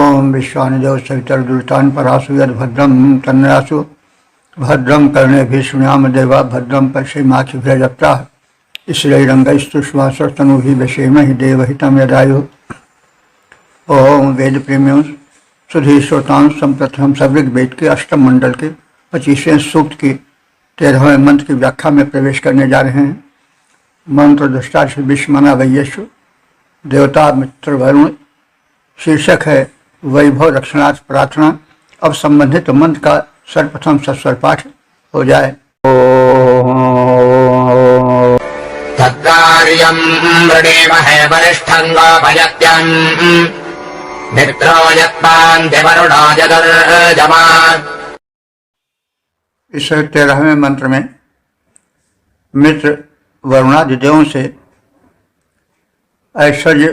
ओम विश्वानिदेव सवितर्दुरितान् परासु यद्भद्रं तन्नयासु भद्रं कर्णेभिः शृणुयाम देवा भद्रं पश्येमाक्षिभिर्यजत्राः श्रीरंगैस्तुष्वासस्तनूभिः व्यसेमहि देवहितं यदायुः। ओम वेद प्रेमियों सुधी श्रोताओं, संप्रथम सब ऋग्वेद के अष्टम मंडल के 25वें सूक्त की 13वें मंत्र की व्याख्या में प्रवेश करने जा रहे हैं। मंत्र दृष्टार्थ विश्वमना वैयेषु देवता मित्र वरुण। शीर्षक है वैभव रक्षणार्थ प्रार्थना। अब संबंधित मंत्र का सर्वप्रथम सस्वर पाठ हो जाए। तत्कार्यं वृणीमहे वरिष्ठं गोपयत्यं मित्रो यत्पान् देवरुणो यदुर्जमान्। इस 13वें मंत्र में मित्र वरुणादि देवों से ऐश्वर्य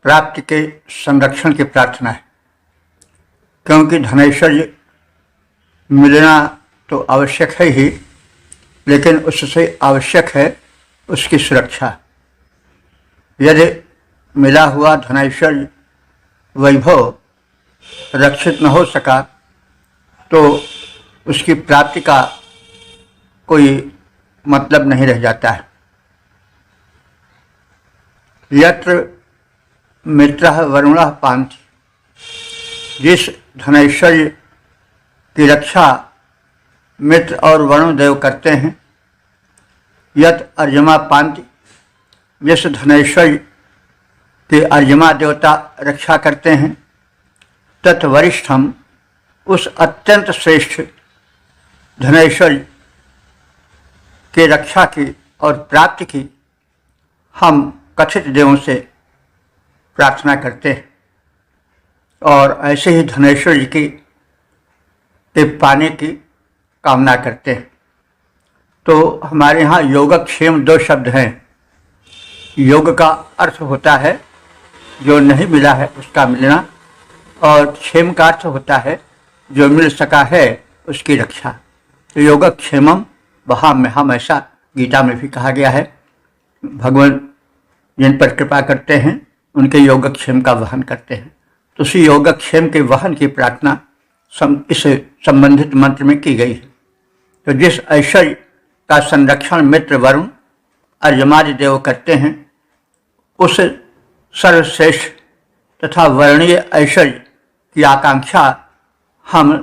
प्राप्ति के संरक्षण की प्रार्थना है, क्योंकि धनैश्वर्य मिलना तो आवश्यक है ही, लेकिन उससे आवश्यक है उसकी सुरक्षा। यदि मिला हुआ धनैश्वर्य वैभव रक्षित न हो सका तो उसकी प्राप्ति का कोई मतलब नहीं रह जाता है। यत्र मित्रः वरुणः पान्ति, जिस धनैश्वर्य की रक्षा मित्र और वरुण देव करते हैं, यत अर्यमा पान्ति, जिस धनैश्वर्य के अर्यमा देवता रक्षा करते हैं, तत् वरिष्ठम, उस अत्यंत श्रेष्ठ धनैश्वर्य के रक्षा की और प्राप्ति की हम कथित देवों से प्रार्थना करते हैं और ऐसे ही धनैश्वर्य की के पाने की कामना करते हैं। तो हमारे यहाँ योगक्षेम दो शब्द हैं। योग का अर्थ होता है जो नहीं मिला है उसका मिलना, और क्षेम का अर्थ होता है जो मिल सका है उसकी रक्षा। तो योगक्षेमम वहाम्यहम्, ऐसा गीता में भी कहा गया है। भगवान जिन पर कृपा करते हैं उनके योगक्षेम का वहन करते हैं। तो उसी योगक्षेम के वहन की प्रार्थना इस संबंधित मंत्र में की गई है। तो जिस ऐश्वर्य का संरक्षण मित्र वरुण अर्यमादि देव करते हैं, उस सर्वश्रेष्ठ तथा वर्णीय ऐश्वर्य की आकांक्षा हम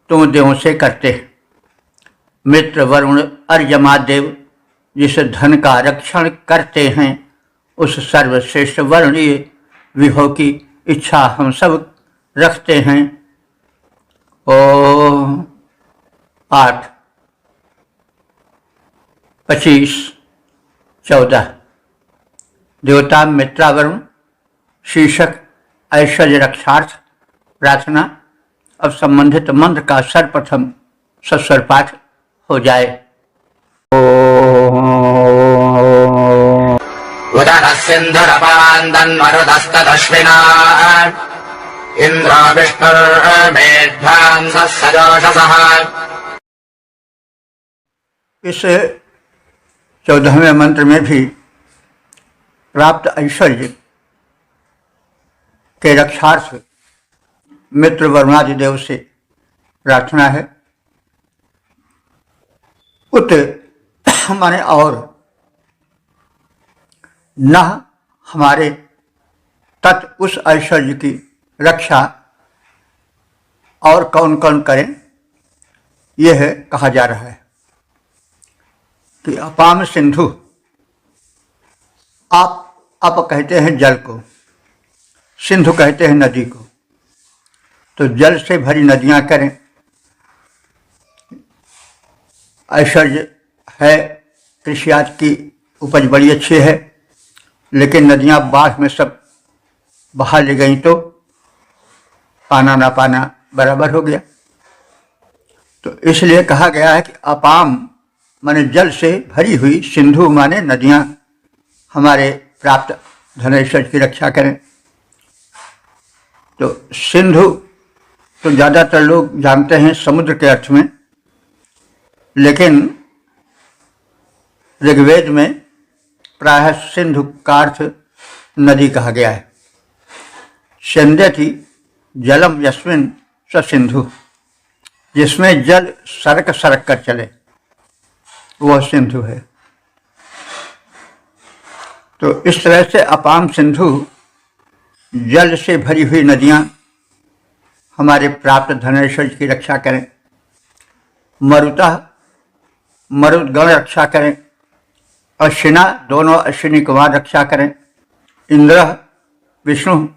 तुम देवों से करते हैं। मित्र वरुण अर्यमादेव जिस धन का रक्षण करते हैं, उस सर्वश्रेष्ठ वर्णीय विभव की इच्छा हम सब रखते हैं। ओम 8, 25, 14 देवता मित्रावरुण। शीर्षक ऐश्वर्य रक्षार्थ प्रार्थना। अब संबंधित मंत्र का सर्वप्रथम सस्वर पाठ हो जाए। उदरः सिन्धुरपान् तन्मरुतस्तदश्विना इन्द्रो विष्णुर्मेध्यान् सजोषसः। इस 14वें मंत्र में भी प्राप्त ऐश्वर्य के रक्षार्थ मित्र वरुणादि देव से प्रार्थना है। उत माने और, न हमारे, तत् उस ऐश्वर्य की रक्षा और कौन कौन करें, यह कहा जा रहा है कि अपाम सिंधु। आप कहते हैं जल को, सिंधु कहते हैं नदी को। तो जल से भरी नदियां करें। ऐश्वर्य है, कृषि आदि की उपज बड़ी अच्छी है, लेकिन नदियां बाढ़ में सब बहा ले गई तो पाना ना पाना बराबर हो गया। तो इसलिए कहा गया है कि अपाम माने जल से भरी हुई, सिंधु माने नदियां हमारे प्राप्त धनैश्वर्य की रक्षा करें। तो सिंधु तो ज़्यादातर लोग जानते हैं समुद्र के अर्थ में, लेकिन ऋग्वेद में प्रायः सिंधु का अर्थ नदी कहा गया है। सिंध्यति जलम यस्मिन स सिंधु, जिसमें जल सरक सरक कर चले वह सिंधु है। तो इस तरह से अपाम सिंधु, जल से भरी हुई नदियां हमारे प्राप्त धनेश्वर की रक्षा करें, मरुतः मरुदगण रक्षा करें, अश्विना दोनों अश्विनी कुमार रक्षा करें, इंद्र विष्णु,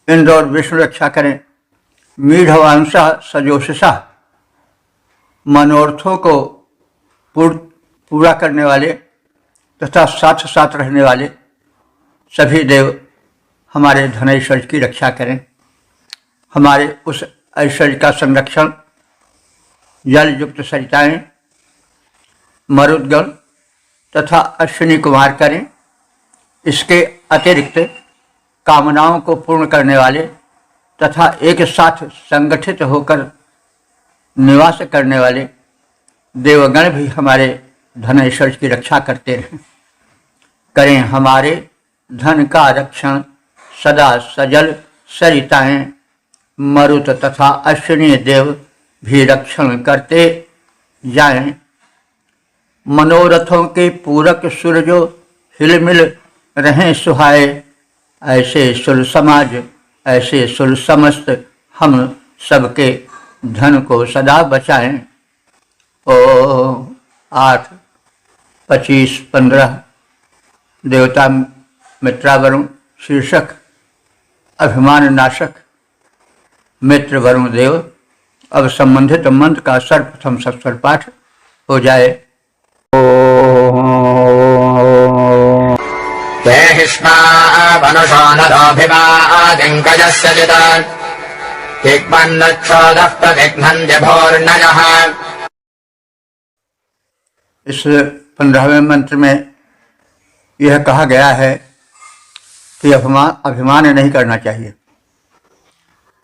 इंद्र और विष्णु रक्षा करें, मीढ़वांसा सजोषसा, मनोर्थों को पूरा करने वाले तथा साथ साथ रहने वाले सभी देव हमारे धनेश्वर की रक्षा करें, हमारे उस ऐश्वर्य का संरक्षण जल युक्त सरिताएं, मरुदगण तथा अश्विनी कुमार करें। इसके अतिरिक्त कामनाओं को पूर्ण करने वाले तथा एक साथ संगठित होकर निवास करने वाले देवगण भी हमारे धनेश्वर की रक्षा करते रहें। करें हमारे धन का रक्षण सदा सजल सरिताएं, मरुत तथा अश्विनी देव भी रक्षण करते जाएं। मनोरथों के पूरक सूरजो हिलमिल रहें सुहाए, ऐसे सुर समाज ऐसे सुर समस्त हम सबके धन को सदा बचाएं। ओ 8, 25, 15 देवता मित्रावरुण शीर्षक अभिमान नाशक मित्र वरुण देव। अब संबंधित मंत्र का सर्वप्रथम सस्वर पाठ हो जाए। इस 15वें मंत्र में यह कहा गया है कि अभिमान नहीं करना चाहिए,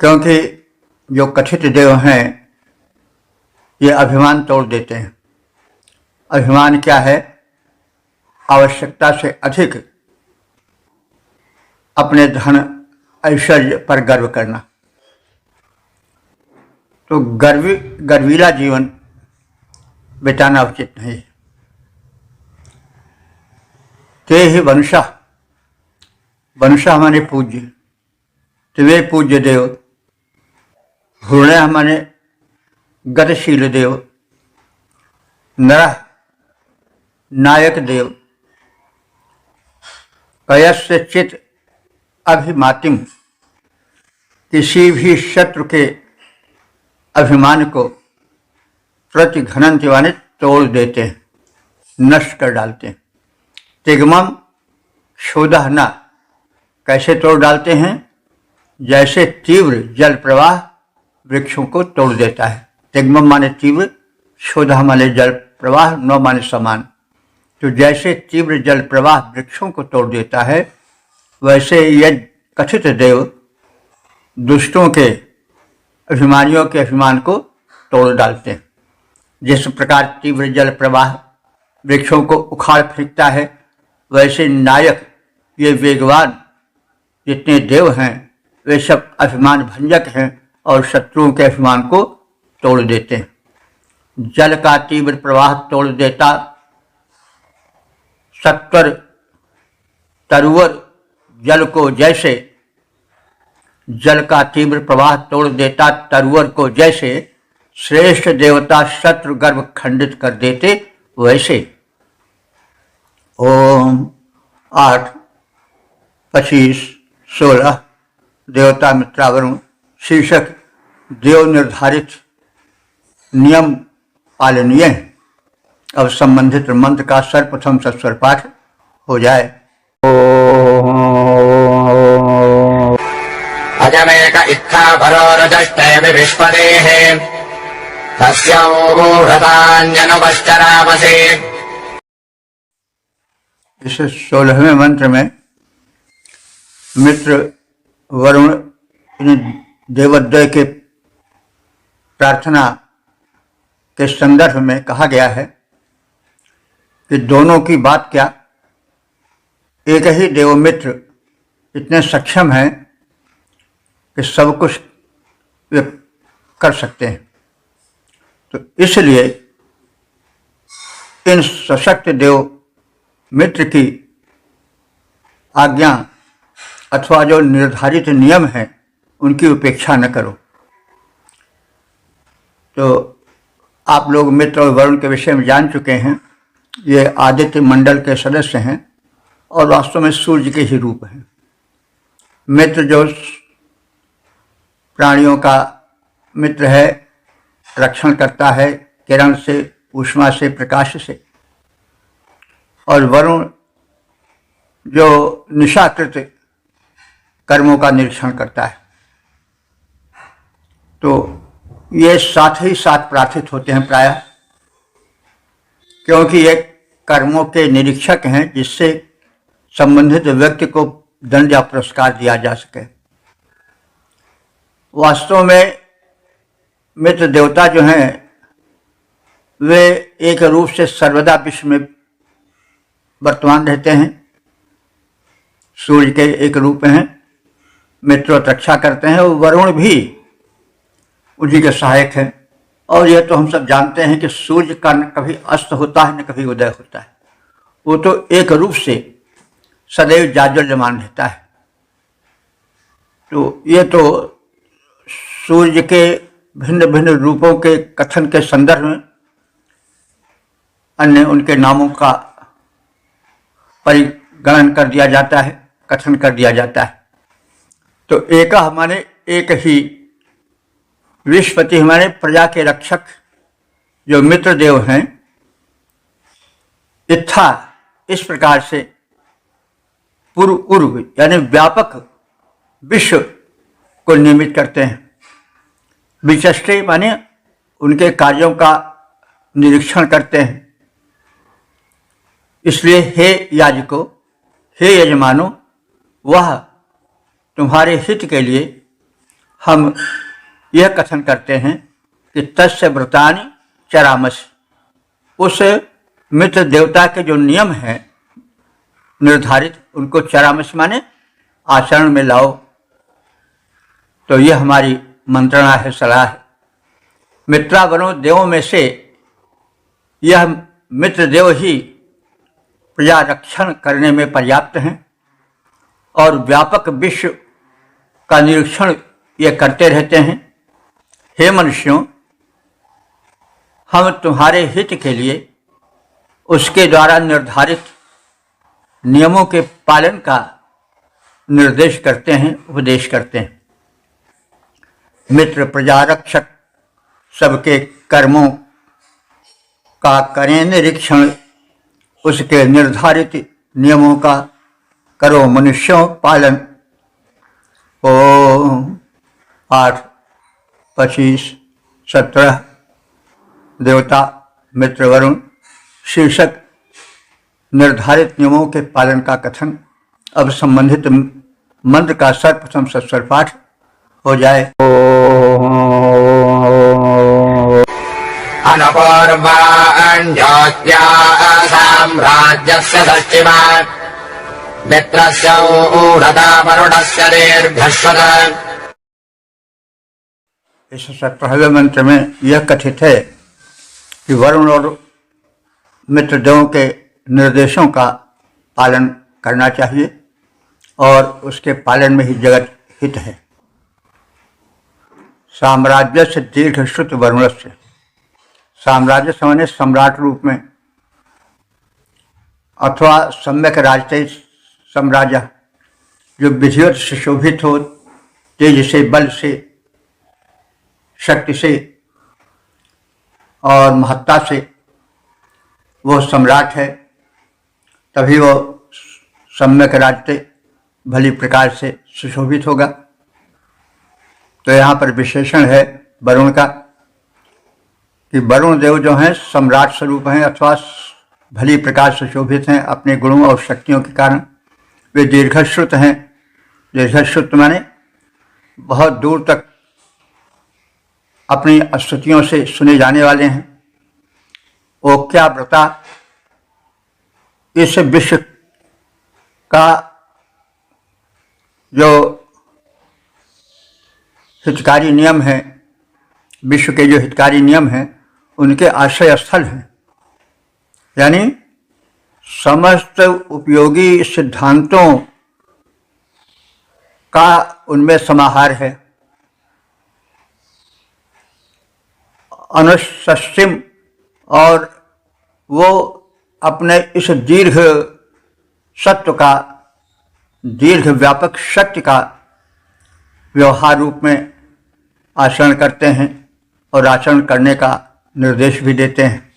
क्योंकि जो कथित देव हैं ये अभिमान तोड़ देते हैं। अभिमान क्या है? आवश्यकता से अधिक अपने धन ऐश्वर्य पर गर्व करना। तो गर्वीला जीवन बिताना उचित नहीं है। ते ही वंशा माने पूज्य, त्वे पूज्य देव, हृणय माने गतिशील देव, नरः नायक देव, कयस्य चित अभिमातिम, किसी भी शत्रु के अभिमान को प्रतिघनंति माने तोड़ देते हैं, नष्ट कर डालते हैं। तिग्मम क्षोधः न, कैसे तोड़ डालते हैं? जैसे तीव्र जल प्रवाह वृक्षों को तोड़ देता है। तिग्मम माने तीव्र, क्षोधः माने जल प्रवाह, न माने समान। तो जैसे तीव्र जल प्रवाह वृक्षों को तोड़ देता है, वैसे यह कथित देव दुष्टों के अभिमानियों के अभिमान को तोड़ डालते हैं। जिस प्रकार तीव्र जल प्रवाह वृक्षों को उखाड़ फेंकता है, वैसे नायक ये वेगवान जितने देव हैं वे सब अभिमान भंजक हैं और शत्रुओं के अभिमान को तोड़ देते हैं। जल का तीव्र प्रवाह तोड़ देता सत्वर तरुवर जल को जैसे, जल का तीव्र प्रवाह तोड़ देता तरुवर को जैसे श्रेष्ठ देवता शत्रु गर्भ खंडित कर देते, वैसे। ओम 8, 25, 16 देवता मित्रावरुण शीर्षक देव निर्धारित नियम पालनीय। अब संबंधित मंत्र का सर्वप्रथम सस्वर पाठ हो जाए। अजमेक इत्था परोरजष्टे विष्पदेः तस्योगूढतान्यनुपश्चरामसे। इस 16वें मंत्र में मित्र वरुण इन देवोदय के प्रार्थना के संदर्भ में कहा गया है कि दोनों की बात क्या, एक ही देवमित्र इतने सक्षम हैं कि सब कुछ वे कर सकते हैं। तो इसलिए इन सशक्त देव मित्र की आज्ञा अथवा जो निर्धारित नियम हैं उनकी उपेक्षा न करो। तो आप लोग मित्र और वरुण के विषय में जान चुके हैं। ये आदित्य मंडल के सदस्य हैं और वास्तव में सूर्य के ही रूप हैं। मित्र जो प्राणियों का मित्र है, रक्षण करता है किरण से, ऊष्मा से, प्रकाश से, और वरुण जो निशाकृत कर्मों का निरीक्षण करता है। तो ये साथ ही साथ प्रार्थित होते हैं प्रायः, क्योंकि ये कर्मों के निरीक्षक हैं जिससे संबंधित व्यक्ति को दंड या पुरस्कार दिया जा सके। वास्तव में मित्र देवता जो हैं वे एक रूप से सर्वदा विश्व में वर्तमान रहते हैं। सूर्य के एक रूप हैं, मित्र रक्षा करते हैं, और वरुण भी उन्हीं के सहायक हैं। और यह तो हम सब जानते हैं कि सूर्य का न कभी अस्त होता है न कभी उदय होता है, वो तो एक रूप से सदैव जाज्वल्यमान रहता है। तो ये तो सूर्य के भिन्न भिन्न रूपों के कथन के संदर्भ में अन्य उनके नामों का परिगणन कर दिया जाता है, कथन कर दिया जाता है। तो एक माने एक ही, विश्वपति हमारे प्रजा के रक्षक जो मित्र देव हैं, इत्था इस प्रकार से पूर्व यानी व्यापक विश्व को नियमित करते हैं। विचष्टे माने उनके कार्यों का निरीक्षण करते हैं। इसलिए हे याजको, हे यजमानो, वह तुम्हारे हित के लिए हम यह कथन करते हैं कि तस्य व्रतानि चरामसि, उस मित्र देवता के जो नियम हैं निर्धारित, उनको चरामसि माने आचरण में लाओ। तो यह हमारी मंत्रणा है, सलाह है। मित्रावरों देवों में से यह मित्र देव ही प्रजा रक्षण करने में पर्याप्त हैं और व्यापक विश्व का निरीक्षण ये करते रहते हैं। हे मनुष्यों, हम तुम्हारे हित के लिए उसके द्वारा निर्धारित नियमों के पालन का निर्देश करते हैं, उपदेश करते हैं। मित्र प्रजा रक्षक सबके कर्मों का करें निरीक्षण, उसके निर्धारित नियमों का करो मनुष्यों पालन। ओम 8, 25, 17 देवता मित्र वरुण शीर्षक निर्धारित नियमों के पालन का कथन। अब संबंधित मंत्र का सर्वप्रथम सत्स्वर पाठ हो जाए। अनुपूर्वा अन्योत्या साम्राज्यस्य षष्टिमान् मित्रस्य ऊढता वरुणस्य दीर्घश्वत्। इस 17वें मंत्र में यह कथित है कि वरुण और मित्र देवों के निर्देशों का पालन करना चाहिए और उसके पालन में ही जगत हित है। साम्राज्य से दीर्घश्रुत वरुण से, साम्राज्य समझने सम्राट रूप में अथवा सम्यक राजते साम्राज्य, जो विधिवत सुशोभित हो, तेज से, बल से, शक्ति से और महत्ता से वो सम्राट है, तभी वो सम्यक राजते भली प्रकार से सुशोभित होगा। तो यहाँ पर विशेषण है वरुण का कि वरुण देव जो हैं सम्राट स्वरूप हैं अथवा भली प्रकार सुशोभित हैं अपने गुणों और शक्तियों के कारण। वे दीर्घश्रुत हैं। दीर्घश्रुत माने बहुत दूर तक अपनी स्तुतियों से सुने जाने वाले हैं। ओक्या व्रता इस विश्व का जो हितकारी नियम हैं, विश्व के जो हितकारी नियम हैं उनके आश्रय स्थल हैं। यानी समस्त उपयोगी सिद्धांतों का उनमें समाहार है। अनुशस्तिम, और वो अपने इस दीर्घ सत्व का, दीर्घ व्यापक सत्य का व्यवहार रूप में आचरण करते हैं और आचरण करने का निर्देश भी देते हैं।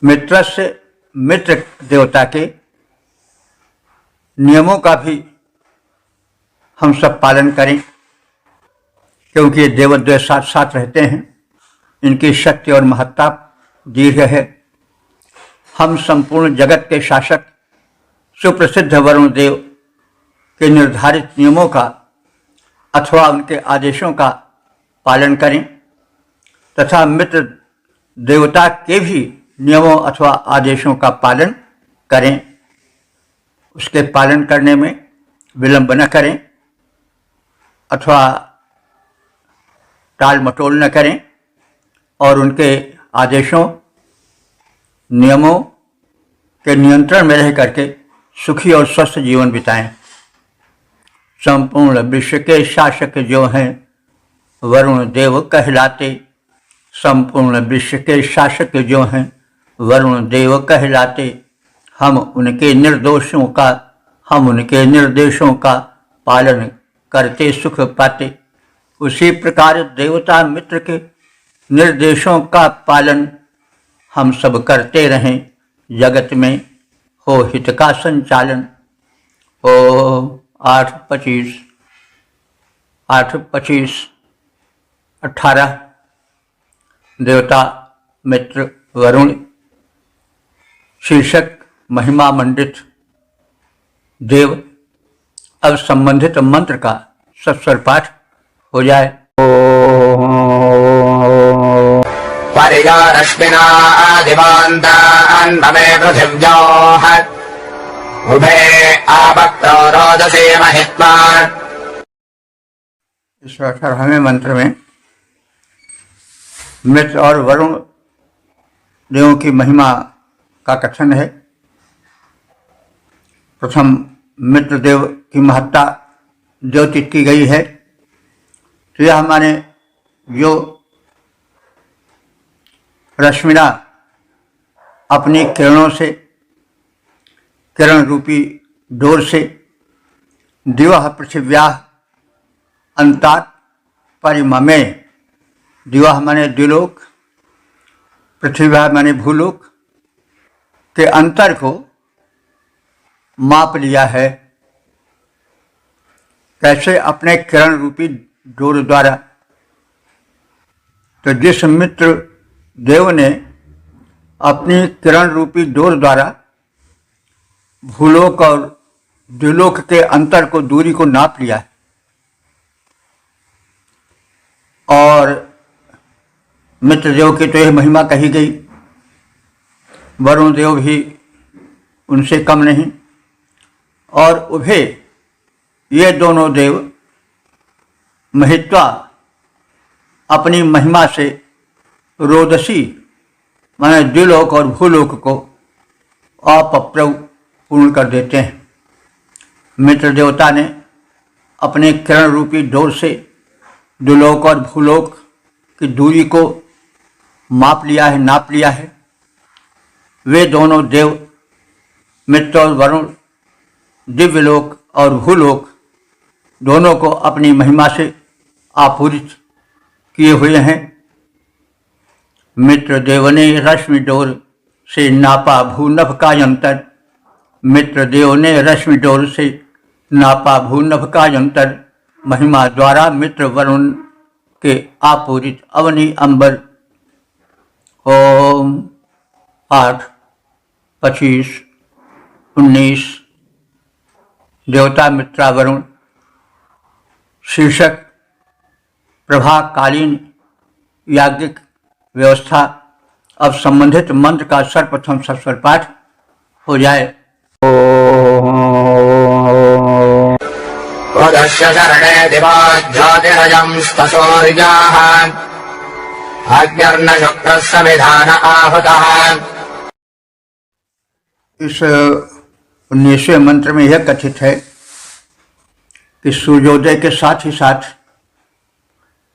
मित्र से, मित्र देवता के नियमों का भी हम सब पालन करें, क्योंकि ये देवद्वय साथ साथ रहते हैं। इनकी शक्ति और महत्ता दीर्घ है। हम संपूर्ण जगत के शासक सुप्रसिद्ध वरुण देव के निर्धारित नियमों का अथवा उनके आदेशों का पालन करें तथा मित्र देवता के भी नियमों अथवा आदेशों का पालन करें। उसके पालन करने में विलंब न करें अथवा टाल मटोल न करें और उनके आदेशों, नियमों के नियंत्रण में रह करके सुखी और स्वस्थ जीवन बिताएं। संपूर्ण विश्व के शासक जो हैं वरुण देव कहलाते, संपूर्ण विश्व के शासक जो हैं वरुण देव कहलाते। हम उनके निर्देशों का पालन करते सुख पाते। उसी प्रकार देवता मित्र के निर्देशों का पालन हम सब करते रहें। जगत में हो हित का संचालन। ओ 8:25-18 देवता मित्र वरुण, शीर्षक महिमा मंडित देव। अब संबंधित मंत्र का सस्वर पाठ हो जाए। परिगारश्मिना आदिवान्तान् भवे पृथिव्योः उभे आपक्तो रोदसे महित्वा। इस 18वें मंत्र में मित्र और वरुण देवों की महिमा का कथन है। प्रथम मित्र देव की महत्ता द्योतित की गई है। तो यह हमारे जो रश्मिना अपनी किरणों से, किरण रूपी डोर से दिवा पृथिव्या अंतात् परिममे, दिवा माने द्विलोक, पृथ्व्या माने भूलोक के अंतर को माप लिया है। कैसे? अपने किरण रूपी डोर द्वारा। तो जिस मित्र देव ने अपनी किरण रूपी डोर द्वारा भूलोक और द्विलोक के अंतर को, दूरी को नाप लिया है और मित्र देव की तो यह महिमा कही गई। वरुण देव भी उनसे कम नहीं। और उभे, ये दोनों देव महित्वा अपनी महिमा से रोदसी माने द्विलोक और भूलोक को अपप्रव पूर्ण कर देते हैं। मित्र देवता ने अपने किरण रूपी डोर से द्विलोक और भूलोक की दूरी को माप लिया है, नाप लिया है। वे दोनों देव मित्र और वरुण दिव्यलोक और भूलोक दोनों को अपनी महिमा से आपूरित किए हुए हैं। मित्र देव ने रश्मि डोर से नापा भूनभ का अंतर। मित्र देव ने रश्मि डोर से नापा भूनभ का अंतर। महिमा द्वारा मित्र वरुण के आपूरित अवनी अंबर। ओम 8:25-19 देवता मित्रा वरुण, शीर्षक प्रभाकालीन याज्ञिक व्यवस्था। अब संबंधित मंत्र का सर्वप्रथम सस्वर पाठ हो जाए। उदस्य शरणे दिवा ज्योतिरजं स्तसूर्याः अग्निर्न शुक्रः समिधान आहुतः। इस 19वें मंत्र में यह कथित है कि सूर्योदय के साथ ही साथ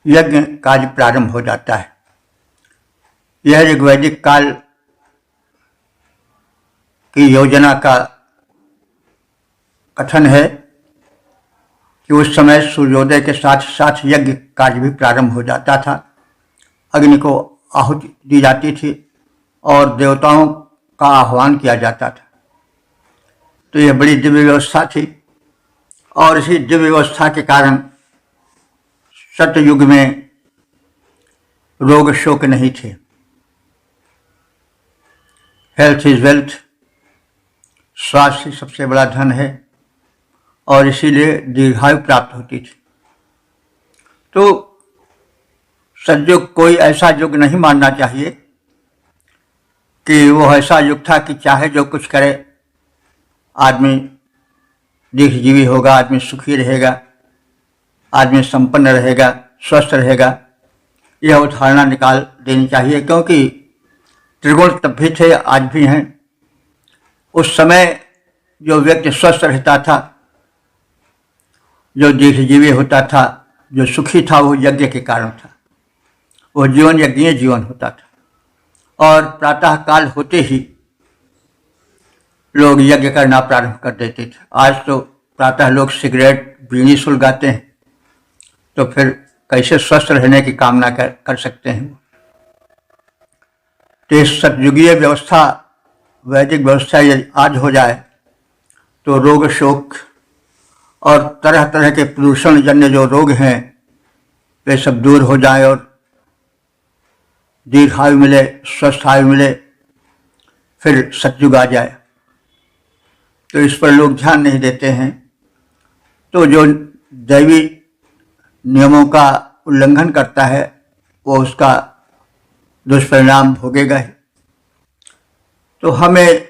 यज्ञ कार्य प्रारंभ हो जाता है। यह ऋग्वैदिक काल की योजना का कथन है कि उस समय सूर्योदय के साथ साथ यज्ञ कार्य भी प्रारंभ हो जाता था। अग्नि को आहुति दी जाती थी और देवताओं का आह्वान किया जाता था। तो यह बड़ी दिव्य व्यवस्था थी और इसी दिव्य व्यवस्था के कारण सतयुग में रोग शोक नहीं थे। हेल्थ इज वेल्थ, स्वास्थ्य सबसे बड़ा धन है और इसीलिए दीर्घायु प्राप्त होती थी। तो सतयुग कोई ऐसा युग नहीं मानना चाहिए कि वो ऐसा युग था कि चाहे जो कुछ करे आदमी दीर्घजीवी होगा, आदमी सुखी रहेगा, आदमी संपन्न रहेगा, स्वस्थ रहेगा। यह उदाहरण निकाल देनी चाहिए, क्योंकि त्रिगुण तब भी थे, आज भी हैं। उस समय जो व्यक्ति स्वस्थ रहता था, जो दीर्घजीवी होता था, जो सुखी था, वो यज्ञ के कारण था। वह जीवन यज्ञीय जीवन होता था और प्रातः काल होते ही लोग यज्ञ करना प्रारंभ कर देते थे। आज तो प्रातः लोग सिगरेट बीड़ी सुलगाते हैं, तो फिर कैसे स्वस्थ रहने की कामना कर सकते हैं। तो इस सतयुगीय व्यवस्था, वैदिक व्यवस्था यदि आज हो जाए तो रोग शोक और तरह तरह के प्रदूषण जन्य जो रोग हैं वे सब दूर हो जाए और दीर्घायु मिले, स्वस्थ आयु मिले, फिर सतयुग आ जाए। तो इस पर लोग ध्यान नहीं देते हैं। तो जो दैवी नियमों का उल्लंघन करता है वो उसका दुष्परिणाम भोगेगा ही। तो हमें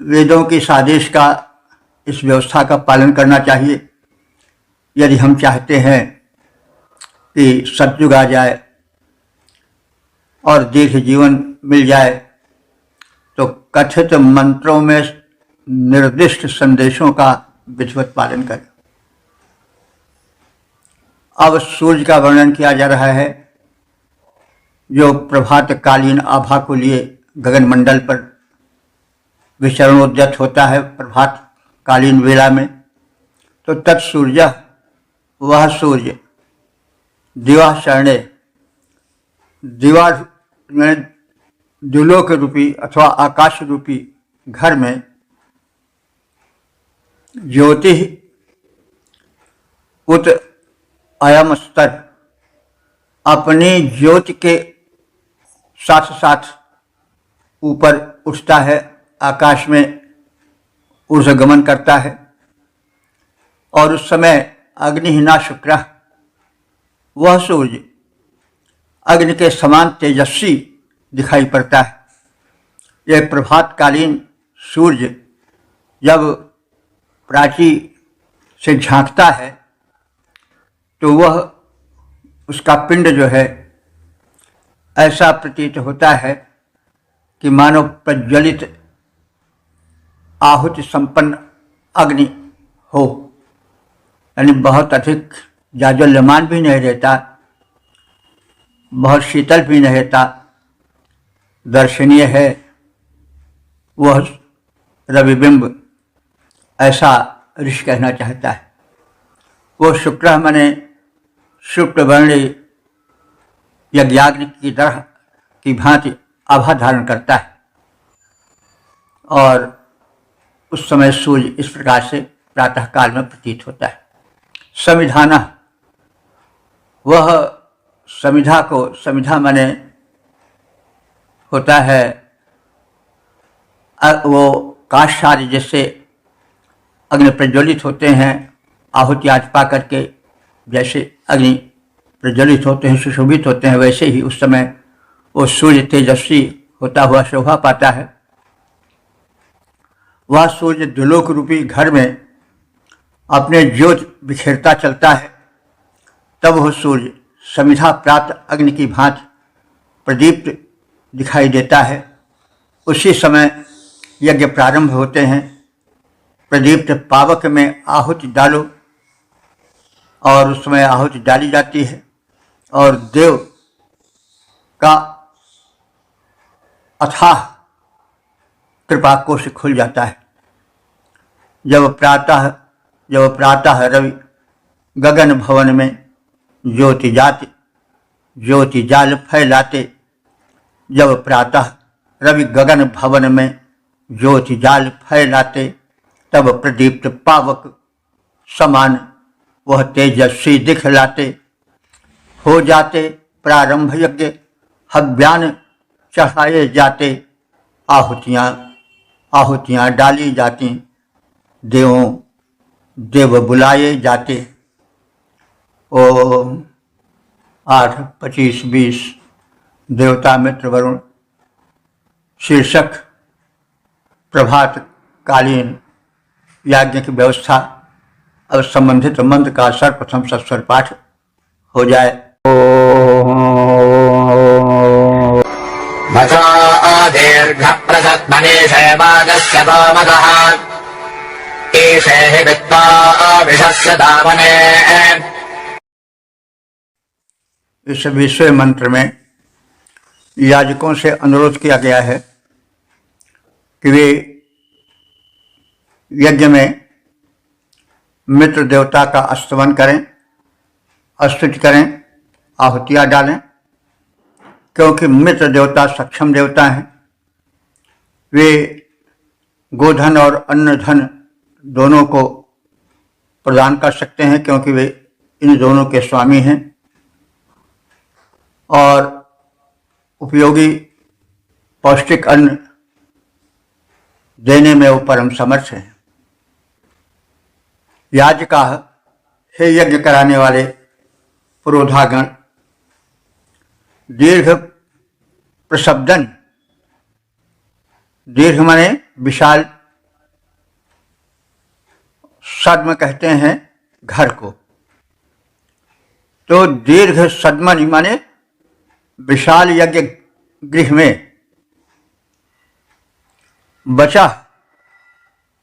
वेदों की इस आदेश का, इस व्यवस्था का पालन करना चाहिए। यदि हम चाहते हैं कि सतयुग आ जाए और दीर्घ जीवन मिल जाए, तो कथित मंत्रों में निर्दिष्ट संदेशों का विधिवत पालन करें। अब सूर्य का वर्णन किया जा रहा है, जो प्रभातकालीन आभा को लिए गगनमंडल पर विचरणोद्यत होता है प्रभातकालीन वेला में। तो तत्सूर्य, वह सूर्य दिवा शरणे, दिवा में द्युलोक रूपी अथवा आकाश रूपी घर में ज्योति उत अयम स्तर, अपनी ज्योति के साथ साथ ऊपर उठता है, आकाश में ऊर्ध्वगमन करता है। और उस समय अग्निहीना शुक्र, वह सूर्य अग्नि के समान तेजस्वी दिखाई पड़ता है। यह प्रभातकालीन सूर्य जब प्राची से झांकता है तो वह, उसका पिंड जो है ऐसा प्रतीत होता है कि मानो प्रज्वलित आहुति संपन्न अग्नि हो, यानी बहुत अधिक जाज्वल्यमान भी नहीं रहता, बहुत शीतल भी नहीं रहता, दर्शनीय है वह रविबिंब, ऐसा ऋषि कहना चाहता है। वो शुक्र माने शुक्ल वर्णी यज्ञाग्नि की तरह की भांति आभा धारण करता है और उस समय सूर्य इस प्रकार से प्रातः काल में प्रतीत होता है। समिधान, वह समिधा को, समिधा माने होता है वो काष्ठ आदि जैसे अग्नि प्रज्वलित होते हैं, आहुति आचपा करके जैसे अग्नि प्रज्वलित होते हैं, सुशोभित होते हैं, वैसे ही उस समय वो सूर्य तेजस्वी होता हुआ शोभा पाता है। वह सूर्य द्युलोक रूपी घर में अपने ज्योत बिखेरता चलता है, तब वह सूर्य समिधा प्राप्त अग्नि की भांति प्रदीप्त दिखाई देता है। उसी समय यज्ञ प्रारंभ होते हैं। प्रदीप्त पावक में आहुति डालो, और उस समय आहुति डाली जाती है और देव का अथाह कृपा कोश खुल जाता है। जब प्रातः रवि गगन भवन में ज्योति जाल फैलाते, जब प्रातः रवि गगन भवन में ज्योति जाल फैलाते, तब प्रदीप्त पावक समान वह तेजस्वी दिखलाते। हो जाते प्रारंभ यज्ञ, हव्यान चढ़ाए जाते, आहुतियाँ डाली जाती, देव बुलाए जाते। ओम 8, 25, 20 देवता मित्र वरुण। शीर्षक प्रभात कालीन याज्ञ की व्यवस्था। अब संबंधित मंत्र का सर्वप्रथम सस्वर पाठ हो जाए। दीर्घ प्रसत्मनीषयवागस्य वामगः ईशे हि विद्वा विषस्य दावने। इस 20वें मंत्र में याजकों से अनुरोध किया गया है कि वे यज्ञ में मित्र देवता का स्तवन करें, स्तुति करें, आहुतियाँ डालें, क्योंकि मित्र देवता सक्षम देवता हैं। वे गोधन और अन्न धन दोनों को प्रदान कर सकते हैं, क्योंकि वे इन दोनों के स्वामी हैं और उपयोगी पौष्टिक अन्न देने में वो परम समर्थ हैं। याजका, हे यज्ञ कराने वाले पुरोधागण, दीर्घ प्रशब्दन, दीर्घ माने विशाल, सद्म कहते हैं घर को, तो दीर्घ सद्मनि माने विशाल यज्ञ गृह में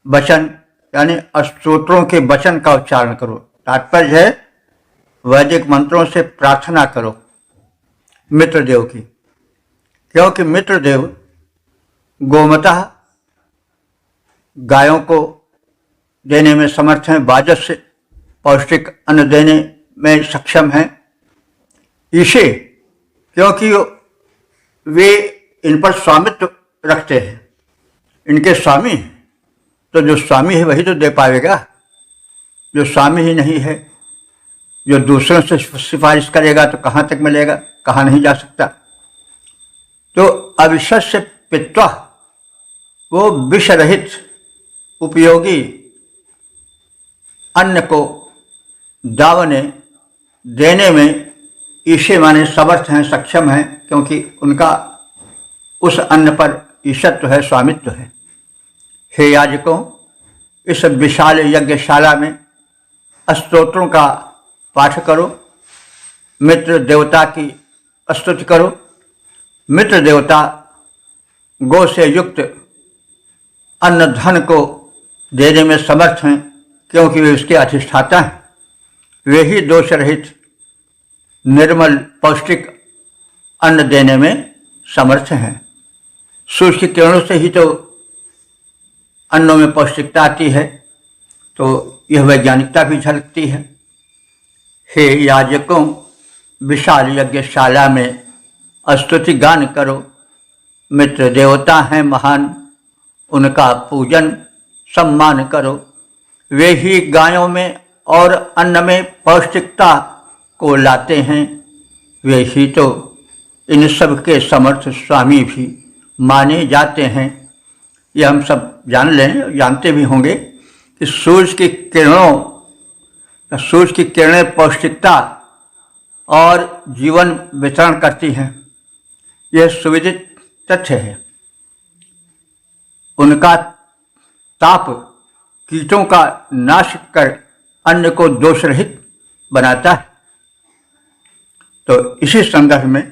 वचन यानी स्तोत्रों के वचन का उच्चारण करो। तात्पर्य है वैदिक मंत्रों से प्रार्थना करो मित्रदेव की, क्योंकि मित्रदेव गोमतः गायों को देने में समर्थ हैं, बाजस से पौष्टिक अन्न देने में सक्षम हैं। इसे क्योंकि वे इन पर स्वामित्व रखते हैं, इनके स्वामी हैं, तो जो स्वामी है वही तो दे पाएगा। जो स्वामी ही नहीं है, जो दूसरों से सिफारिश करेगा तो कहाँ तक मिलेगा, कहाँ नहीं जा सकता। तो अविशस्य पित्वा, वो विष रहित उपयोगी अन्न को दावने देने में ईशे माने समर्थ हैं, सक्षम हैं, क्योंकि उनका उस अन्न पर ईशत्व है, स्वामित्व है। हे याजकों, इस विशाल यज्ञशाला में स्तोत्रों का पाठ करो, मित्र देवता की स्तुति करो। मित्र देवता गो से युक्त अन्न धन को देने में समर्थ हैं, क्योंकि वे उसके अधिष्ठाता हैं। वे ही दोष रहित निर्मल पौष्टिक अन्न देने में समर्थ हैं। सूर्य की किरणों से ही तो अन्नों में पौष्टिकता आती है, तो यह वैज्ञानिकता भी झलकती है। हे याजकों, विशाल यज्ञशाला में स्तुति गान करो। मित्र देवता हैं महान, उनका पूजन सम्मान करो। वे ही गायों में और अन्न में पौष्टिकता को लाते हैं। वे ही तो इन सब के समर्थ स्वामी भी माने जाते हैं। ये हम सब जान लें, जानते भी होंगे कि सूर्य की किरणें पौष्टिकता और जीवन वितरण करती हैं। यह सुविदित तथ्य है। उनका ताप कीटों का नाश कर अन्न को दोष रहित बनाता है। तो इसी संदर्भ में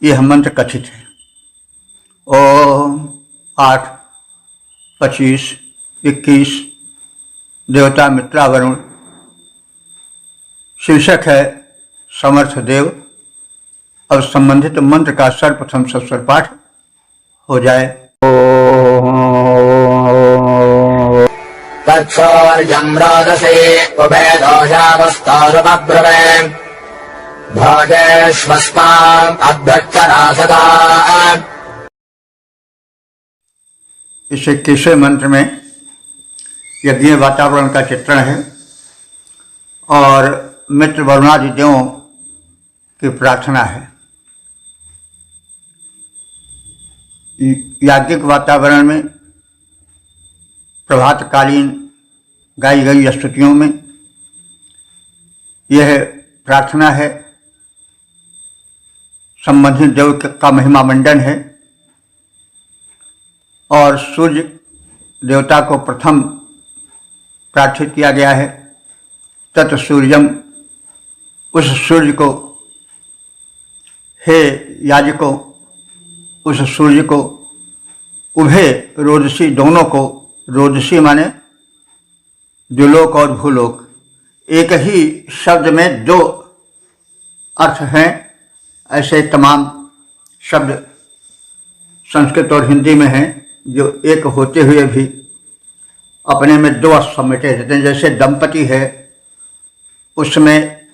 यह मंत्र कथित है। ओम 8, 25, 21 देवता मित्रा वरुण। शीर्षक है समर्थ देव। अब संबंधित मंत्र का सर्वप्रथम सस्वर पाठ हो जाए। तत्सौर्यं रोदसे उभे दोषावस्तारुपब्रवे भोजेष्वस्मान् अभ्यक्षरा सदा। इस 21वें मंत्र में यज्ञीय वातावरण का चित्रण है और मित्र वरुणादि देवों की प्रार्थना है। याज्ञिक वातावरण में प्रभातकालीन गाई गई स्तुतियों में यह प्रार्थना है, संबंधित देव का महिमा मंडन है और सूर्य देवता को प्रथम प्रार्थित किया गया है। तत् सूर्यम, उस सूर्य को, हे याजकों, उस सूर्य को, उभे रोदसी, दोनों को, रोदसी माने द्युलोक और भूलोक। एक ही शब्द में दो अर्थ हैं, ऐसे तमाम शब्द संस्कृत और हिंदी में हैं जो एक होते हुए भी अपने में दो अर्थ समेटे रहते हैं। जैसे दंपति है, उसमें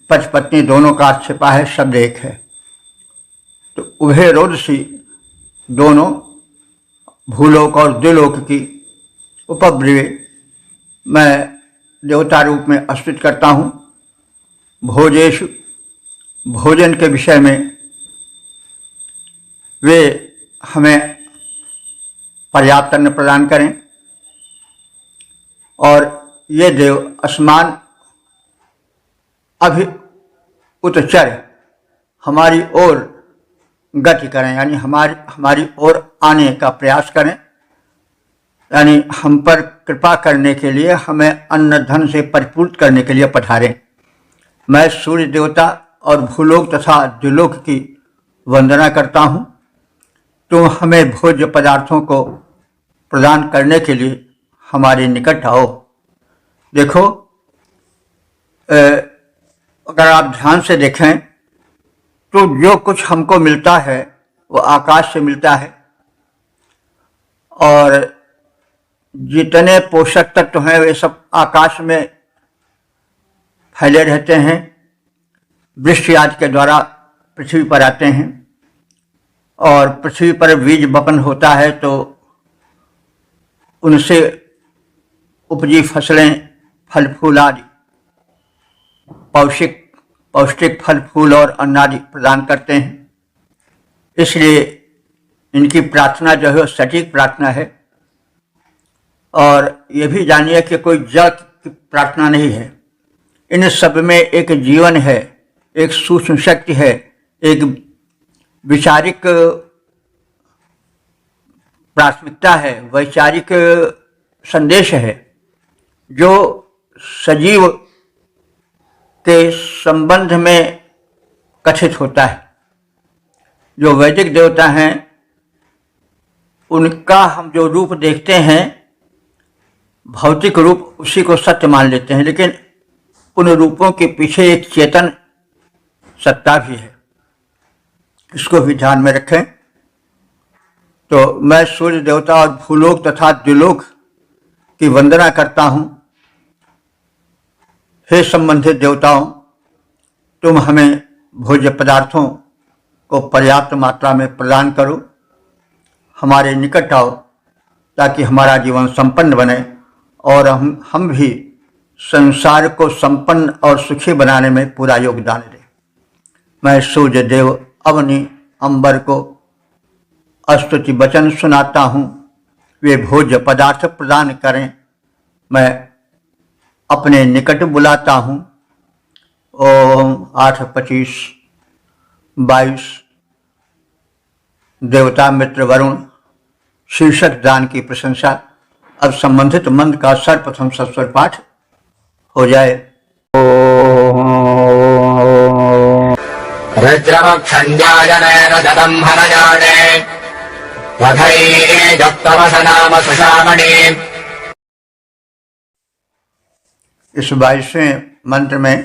पति पत्नी दोनों का अर्थ छिपा है, शब्द एक है। तो उभय रोदसी, दोनों भूलोक और द्विलोक की उपब्रवे मैं देवता रूप में स्तुति करता हूँ। भोजेषु, भोजन के विषय में वे हमें पर्याप्त अन्न प्रदान करें और ये देव अस्मान अभि उतचर, हमारी ओर गति करें, यानी हमारी ओर आने का प्रयास करें, यानी हम पर कृपा करने के लिए, हमें अन्न धन से परिपूर्ण करने के लिए पधारें। मैं सूर्य देवता और भूलोक तथा द्युलोक की वंदना करता हूँ। तुम हमें भोज्य पदार्थों को प्रदान करने के लिए हमारे निकट आओ। देखो, अगर आप ध्यान से देखें तो जो कुछ हमको मिलता है वो आकाश से मिलता है और जितने पोषक तत्व हैं वे सब आकाश में फैले रहते हैं, वृष्टि आदि के द्वारा पृथ्वी पर आते हैं और पृथ्वी पर बीज बपन होता है तो उनसे उपजी फसलें, फल फूल आदि पौष्टिक फल फूल और अन्न आदि प्रदान करते हैं। इसलिए इनकी प्रार्थना जो है सटीक प्रार्थना है। और ये भी जानिए कि कोई जड़ की प्रार्थना नहीं है, इन सब में एक जीवन है, एक सूक्ष्म शक्ति है, एक विचारिक प्राथमिकता है, वैचारिक संदेश है जो सजीव के संबंध में कथित होता है। जो वैदिक देवता हैं उनका हम जो रूप देखते हैं, भौतिक रूप, उसी को सत्य मान लेते हैं, लेकिन उन रूपों के पीछे एक चेतन सत्ता भी है, इसको भी ध्यान में रखें। तो मैं सूर्य देवता और भूलोक तथा द्युलोक की वंदना करता हूँ। हे संबंधित देवताओं, तुम हमें भोज्य पदार्थों को पर्याप्त मात्रा में प्रदान करो, हमारे निकट आओ ताकि हमारा जीवन संपन्न बने और हम भी संसार को संपन्न और सुखी बनाने में पूरा योगदान दें। मैं सूर्य देव अवनि अंबर को स्तुति वचन सुनाता हूँ, वे भोज्य पदार्थ प्रदान करें, मैं अपने निकट बुलाता हूँ। ओम 8, 25, 22 देवता मित्र वरुण। शीर्षक दान की प्रशंसा। अब संबंधित मंत्र का सर्वप्रथम सस्वर पाठ हो जाए। रुद्रमुक्षञ्जायनेन शतम् हरजाने वधैर्युक्तवसनाम सुषामणि। इस 22वें मंत्र में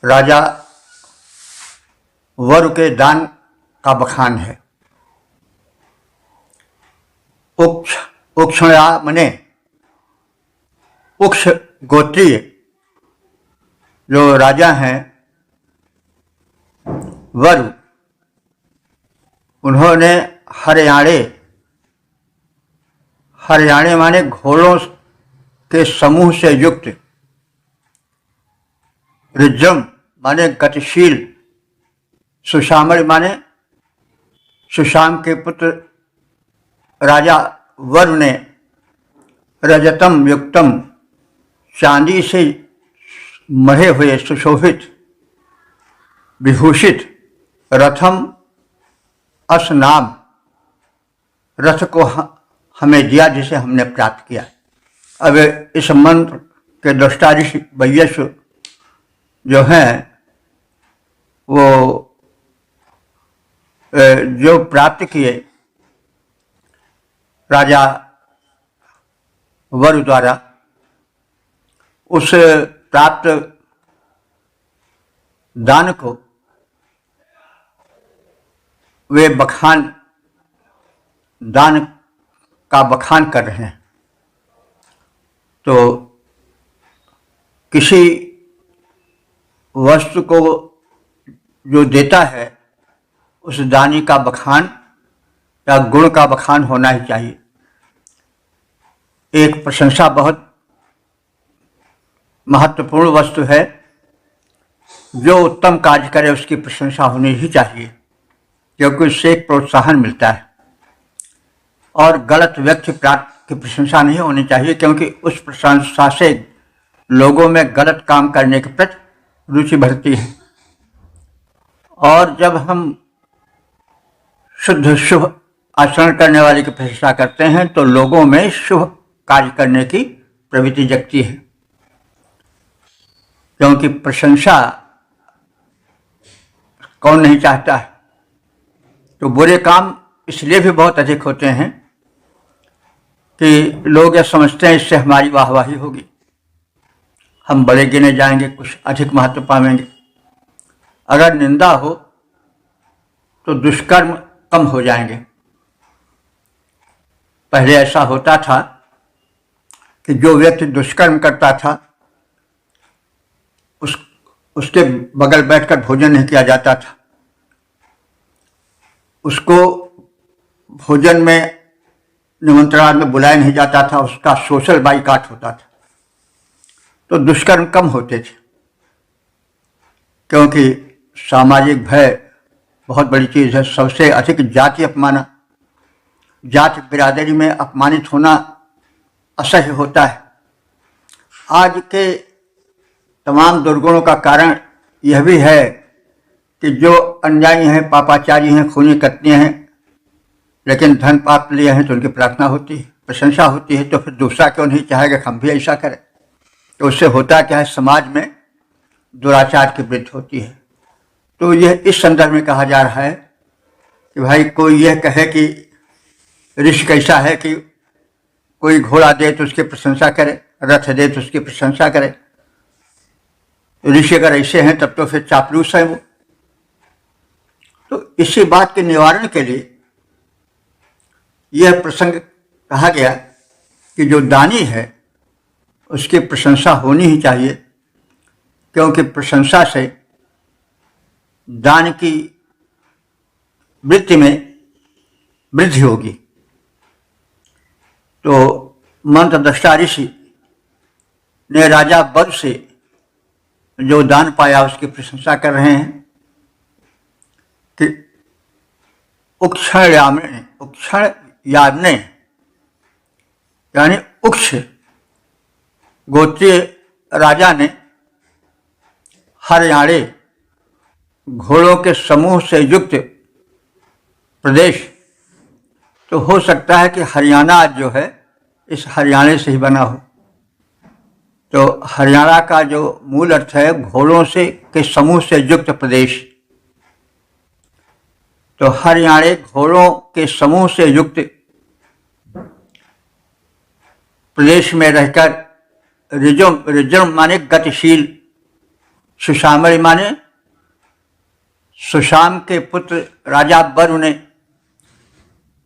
राजा वरु के दान का बखान है। उक्षणा मने उक्ष गोत्रीय जो राजा हैं वरु, उन्होंने हरियाणे माने घोड़ों के समूह से युक्त, ऋजम माने गतिशील, सुषामणि माने सुशाम के पुत्र राजा वरु ने रजतम युक्तम चांदी से मढ़े हुए सुशोभित विभूषित रथम असनाम रथ को हमें दिया जिसे हमने प्राप्त किया। अब इस मंत्र के दृष्टा ऋषि वैश्य जो हैं वो जो प्राप्त किए राजा वरु द्वारा, उस प्राप्त दान को वे दान का बखान कर रहे हैं। तो किसी वस्तु को जो देता है उस दानी का बखान या गुण का बखान होना ही चाहिए। एक प्रशंसा बहुत महत्वपूर्ण वस्तु है। जो उत्तम कार्य करे उसकी प्रशंसा होनी ही चाहिए, क्योंकि उससे एक प्रोत्साहन मिलता है। और गलत व्यक्ति की प्रशंसा नहीं होनी चाहिए, क्योंकि उस प्रशंसा से लोगों में गलत काम करने के प्रति रुचि बढ़ती है। और जब हम शुद्ध शुभ आचरण करने वाले की प्रशंसा करते हैं तो लोगों में शुभ कार्य करने की प्रवृत्ति जगती है, क्योंकि प्रशंसा कौन नहीं चाहता है। तो बुरे काम इसलिए भी बहुत अधिक होते हैं कि लोग यह समझते हैं इससे हमारी वाहवाही होगी, हम बड़े गिने जाएंगे, कुछ अधिक महत्व पाएंगे। अगर निंदा हो तो दुष्कर्म कम हो जाएंगे। पहले ऐसा होता था कि जो व्यक्ति दुष्कर्म करता था उसके बगल बैठकर भोजन नहीं किया जाता था, उसको भोजन में निमंत्रण में बुलाया नहीं जाता था, उसका सोशल बाइकाट होता था। तो दुष्कर्म कम होते थे, क्योंकि सामाजिक भय बहुत बड़ी चीज़ है। सबसे अधिक जाति अपमान, जाति बिरादरी में अपमानित होना असह्य होता है। आज के तमाम दुर्गुणों का कारण यह भी है कि जो अन्यायी हैं, पापाचारी हैं, खूनी कतनी हैं, लेकिन धन पाप लिए हैं तो उनकी प्रार्थना होती है, प्रशंसा होती है। तो फिर दूसरा क्यों नहीं चाहेगा कि हम भी ऐसा करें। तो उससे होता क्या है, समाज में दुराचार की वृद्धि होती है। तो यह इस संदर्भ में कहा जा रहा है कि भाई कोई यह कहे कि ऋषि कैसा है कि कोई घोड़ा दे तो उसकी प्रशंसा करे, रथ दे तो उसकी प्रशंसा करे। ऋषि अगर ऐसे हैं तब तो फिर चापलूस है वो। तो इसी बात के निवारण के लिए यह प्रसंग कहा गया कि जो दानी है उसकी प्रशंसा होनी ही चाहिए, क्योंकि प्रशंसा से दान की वृत्ति में वृद्धि होगी। तो मंत्रद्रष्टा ऋषि ने राजा वरु से जो दान पाया उसकी प्रशंसा कर रहे हैं कि उक्षण यामने यानी उक्ष गोत्रीय राजा ने हरियाणे घोड़ों के समूह से युक्त प्रदेश, तो हो सकता है कि हरियाणा आज जो है इस हरियाणे से ही बना हो। तो हरियाणा का जो मूल अर्थ है घोड़ों से के समूह से युक्त प्रदेश। तो हरियाणे घोड़ों के समूह से युक्त प्रदेश में रहकर रिजम माने गतिशील, सुशामणि माने सुशाम के पुत्र राजा वरु ने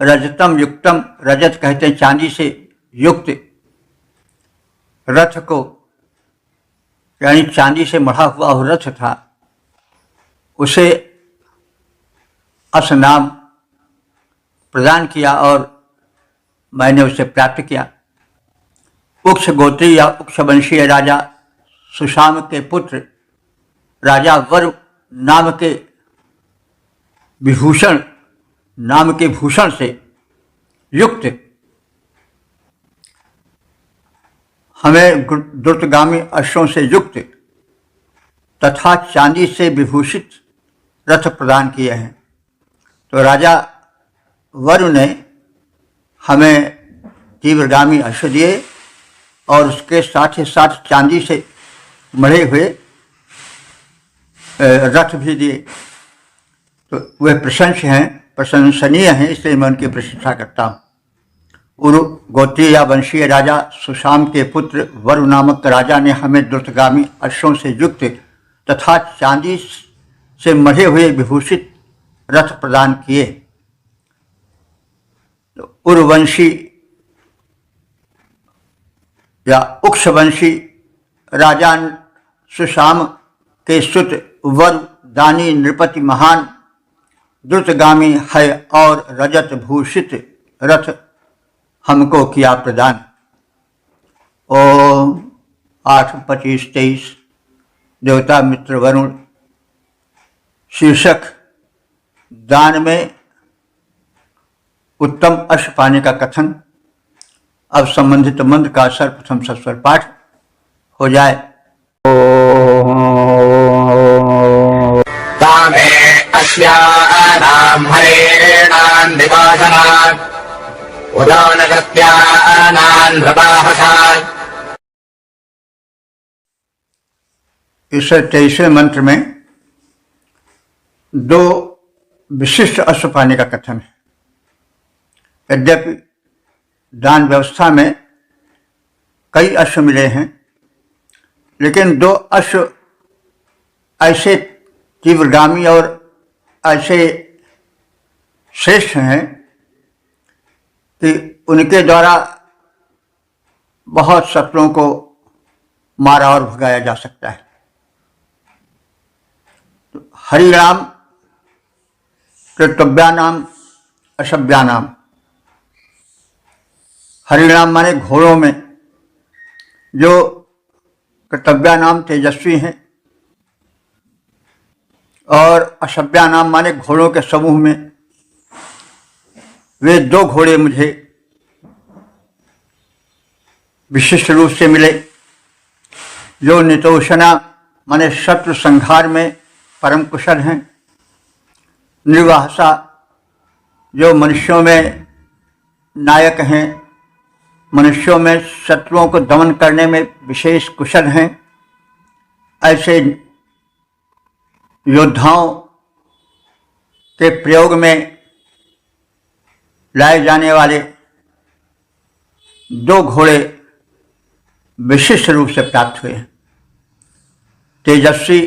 रजतम युक्तम, रजत कहते हैं चांदी से युक्त रथ को, यानी चांदी से मढ़ा हुआ वो रथ था, उसे अस नाम प्रदान किया और मैंने उसे प्राप्त किया। उक्ष गोत्री या उक्ष वंशीय राजा सुशाम के पुत्र राजा वरु नाम के विभूषण, नाम के भूषण से युक्त हमें द्रुतगामी अश्वों से युक्त तथा चांदी से विभूषित रथ प्रदान किए हैं। तो राजा वरु ने हमें तीव्रगामी अश्व दिए और उसके साथ ही साथ चांदी से मढ़े हुए रथ भी दिए। तो वे प्रशंसनीय हैं, इसलिए मैं उनकी प्रशंसा करता हूँ। उरु गोत्रीय या वंशीय राजा सुशाम के पुत्र वरु नामक राजा ने हमें द्रुतगामी अश्वों से युक्त तथा चांदी से मढ़े हुए विभूषित रथ प्रदान किए। तो उर्वंशी या उक्षवंशी राजा सुशाम के सुत वरु दानी नृपति महान द्रुतगामी है और रजत भूषित रथ हमको किया प्रदान। ओम 8:25-23 देवता मित्र वरुण शीर्षक दान में उत्तम अश्व पाने का कथन। अब संबंधित मंत्र का सर्वप्रथम सस्वर पाठ हो जाए। तामे अस्यानां हरेणान् दिवासनात् उदानगत्यानान् नृपाहसात्। इस 23वें मंत्र में दो विशिष्ट अश्व पाने का कथन है। यद्यपि दान व्यवस्था में कई अश्व मिले हैं, लेकिन दो अश्व ऐसे तीव्रगामी और ऐसे श्रेष्ठ हैं कि उनके द्वारा बहुत शत्रुओं को मारा और भगाया जा सकता है। तो हरिराम कर्तव्यानाम अशव्यानाम। हरिनाम माने घोड़ों में जो कर्तव्यानाम तेजस्वी हैं और अशव्यानाम माने घोड़ों के समूह में वे दो घोड़े मुझे विशिष्ट रूप से मिले जो नितोषणा माने शत्रु संहार में परम कुशल हैं, निर्वाहसा जो मनुष्यों में नायक हैं, मनुष्यों में शत्रुओं को दमन करने में विशेष कुशल हैं, ऐसे योद्धाओं के प्रयोग में लाए जाने वाले दो घोड़े विशिष्ट रूप से प्राप्त हुए हैं। तेजस्वी